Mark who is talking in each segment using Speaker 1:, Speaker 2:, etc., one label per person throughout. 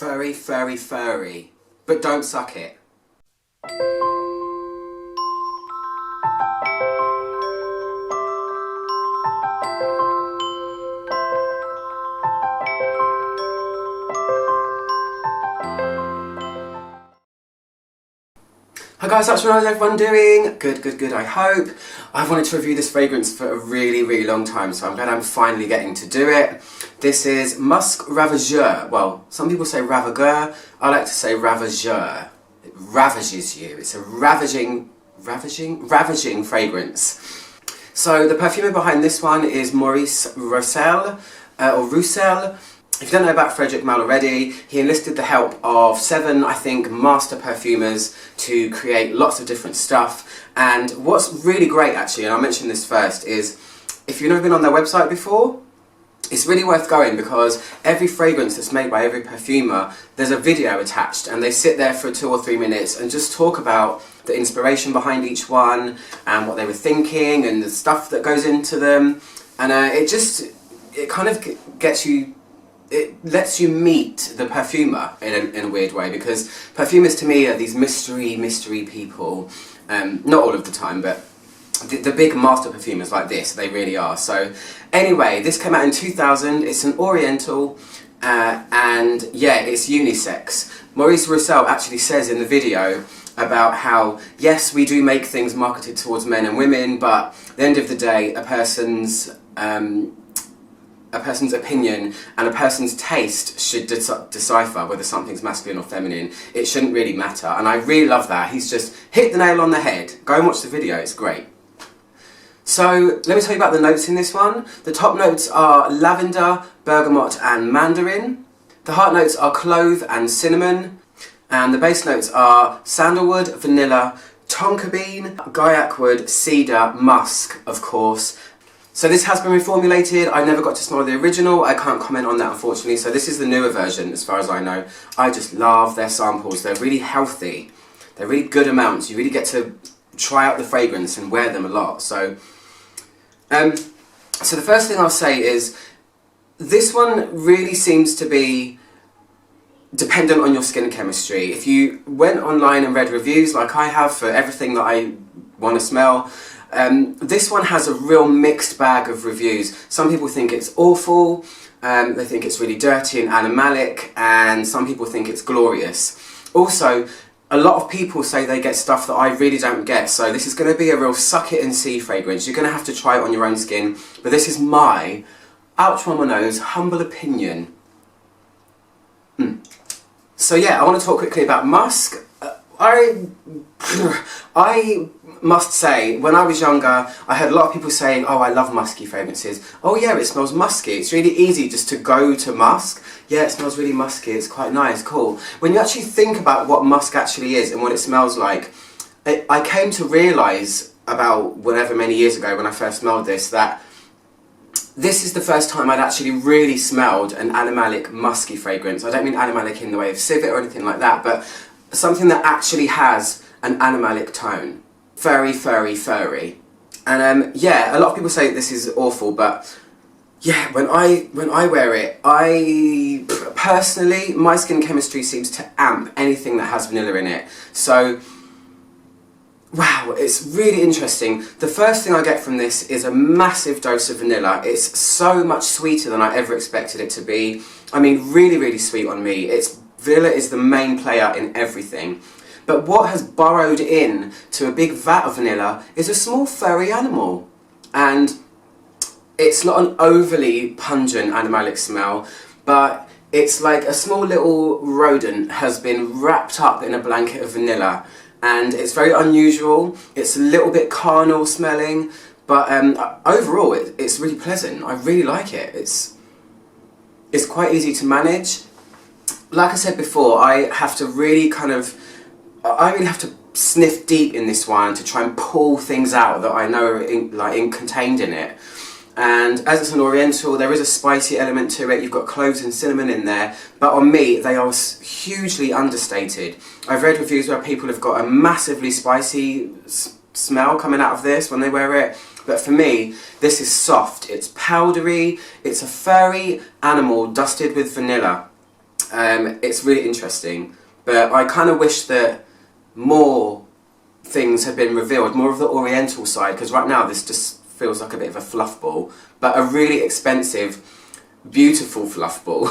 Speaker 1: Furry, furry, furry. But don't suck it. Hi guys, how's everyone doing? Good, I hope. I've wanted to review this fragrance for a really long time, so I'm glad I'm finally getting to do it. This is Musc Ravageur. Well, some people say Ravageur, I like to say Ravageur. It ravages you. It's a ravaging fragrance. So the perfumer behind this one is Maurice Roussel, or Roussel. If you don't know about Frederic Malle already, he enlisted the help of 7, I think, master perfumers to create lots of different stuff. And what's really great, actually, and I'll mention this first, is if you've never been on their website before, it's really worth going because every fragrance that's made by every perfumer, there's a video attached and they sit there for 2 or 3 minutes and just talk about the inspiration behind each one and what they were thinking and the stuff that goes into them. And it kind of gets you, it lets you meet the perfumer in a weird way, because perfumers to me are these mystery people. Not all of the time, but the big master perfumers like this, they really are. So anyway, this came out in 2000, it's an Oriental, and yeah, it's unisex. Maurice Roussel actually says in the video about how, yes, we do make things marketed towards men and women, but at the end of the day, a person's opinion and a person's taste should decipher whether something's masculine or feminine. It shouldn't really matter, and I really love that. He's just hit the nail on the head. Go and watch the video, it's great. So let me tell you about the notes in this one. The top notes are lavender, bergamot and mandarin. The heart notes are clove and cinnamon. And the base notes are sandalwood, vanilla, tonka bean, guaiac wood, cedar, musk, of course. So this has been reformulated. I never got to smell the original. I can't comment on that, unfortunately. So this is the newer version, as far as I know. I just love their samples. They're really healthy. They're really good amounts. You really get to try out the fragrance and wear them a lot. So the first thing I'll say is this one really seems to be dependent on your skin chemistry. If you went online and read reviews like I have for everything that I want to smell, this one has a real mixed bag of reviews. Some people think it's awful, they think it's really dirty and animalic, and some people think it's glorious. Also, a lot of people say they get stuff that I really don't get, so this is going to be a real suck it and see fragrance. You're going to have to try it on your own skin, but this is my, ouch from my nose, humble opinion. So yeah, I want to talk quickly about musk. I must say, when I was younger, I heard a lot of people saying, oh, I love musky fragrances. Oh yeah, it smells musky. It's really easy just to go to musk. Yeah, it smells really musky. It's quite nice, cool. When you actually think about what musk actually is and what it smells like, I came to realise about whatever many years ago when I first smelled this, that this is the first time I'd actually really smelled an animalic musky fragrance. I don't mean animalic in the way of civet or anything like that, but something that actually has an animalic tone. Furry, furry, furry. And yeah, a lot of people say this is awful, but yeah, when I wear it, I personally, my skin chemistry seems to amp anything that has vanilla in it. So wow, it's really interesting. The first thing I get from this is a massive dose of vanilla. It's so much sweeter than I ever expected it to be. I mean, really sweet on me. Vanilla is the main player in everything. But what has burrowed in to a big vat of vanilla is a small furry animal. And it's not an overly pungent animalic smell, but it's like a small little rodent has been wrapped up in a blanket of vanilla. And it's very unusual. It's a little bit carnal smelling, but overall it's really pleasant. I really like it. It's quite easy to manage. Like I said before, I really have to sniff deep in this one to try and pull things out that I know are contained in it. And as it's an Oriental, there is a spicy element to it. You've got cloves and cinnamon in there, but on me they are hugely understated. I've read reviews where people have got a massively spicy smell coming out of this when they wear it, but for me this is soft, it's powdery, it's a furry animal dusted with vanilla. It's really interesting, but I kind of wish that more things had been revealed, more of the oriental side, because right now this just feels like a bit of a fluff ball, but a really expensive, beautiful fluff ball.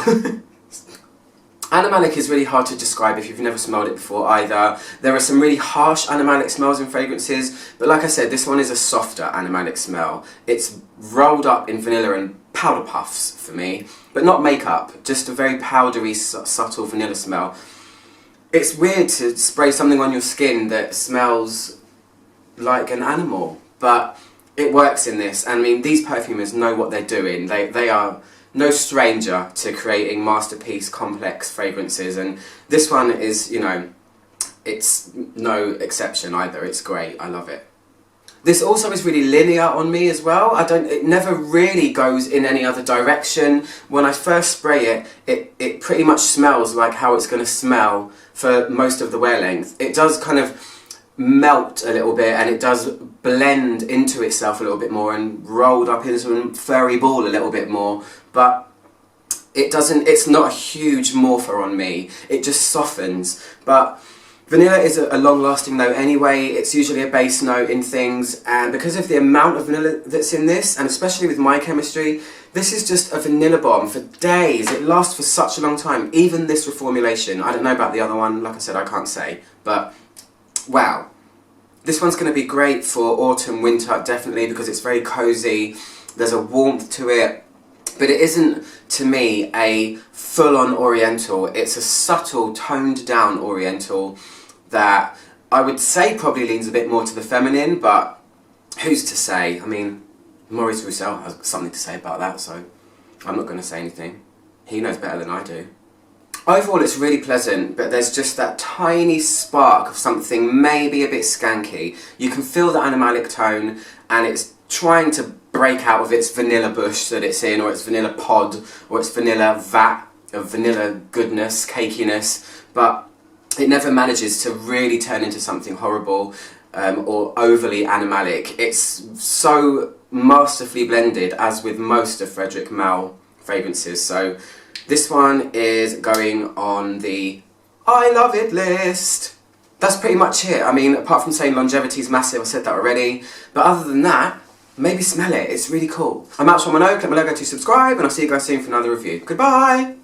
Speaker 1: Animalic is really hard to describe if you've never smelled it before either. There are some really harsh animalic smells in fragrances, but like I said, this one is a softer animalic smell. It's rolled up in vanilla and powder puffs for me, but not makeup, just a very powdery, subtle vanilla smell. It's weird to spray something on your skin that smells like an animal, but it works in this. And I mean, these perfumers know what they're doing. They are no stranger to creating masterpiece complex fragrances, and this one is, you know, it's no exception either. It's great, I love it. This also is really linear on me as well. It never really goes in any other direction. When I first spray it, it pretty much smells like how it's going to smell for most of the wear length. It does kind of melt a little bit, and it does blend into itself a little bit more and rolled up into a furry ball a little bit more, but it's not a huge morpher on me. It just softens. But vanilla is a long-lasting note anyway. It's usually a base note in things, and because of the amount of vanilla that's in this, and especially with my chemistry, this is just a vanilla bomb for days. It lasts for such a long time, even this reformulation. I don't know about the other one, like I said, I can't say, but wow. This one's going to be great for autumn, winter, definitely, because it's very cozy. There's a warmth to it, but it isn't, to me, a full-on oriental. It's a subtle, toned-down oriental that I would say probably leans a bit more to the feminine, but who's to say? I mean, Maurice Roussel has something to say about that, so I'm not going to say anything. He knows better than I do. Overall, it's really pleasant, but there's just that tiny spark of something maybe a bit skanky. You can feel the animalic tone, and it's trying to break out of its vanilla bush that it's in, or its vanilla pod, or its vanilla vat of vanilla goodness, cakiness, but it never manages to really turn into something horrible or overly animalic. It's so masterfully blended, as with most of Frederic Malle fragrances, so this one is going on the I love it list. That's pretty much it. I mean, apart from saying longevity is massive, I said that already. But other than that, maybe smell it. It's really cool. I'm out, so click my logo to subscribe, and I'll see you guys soon for another review. Goodbye!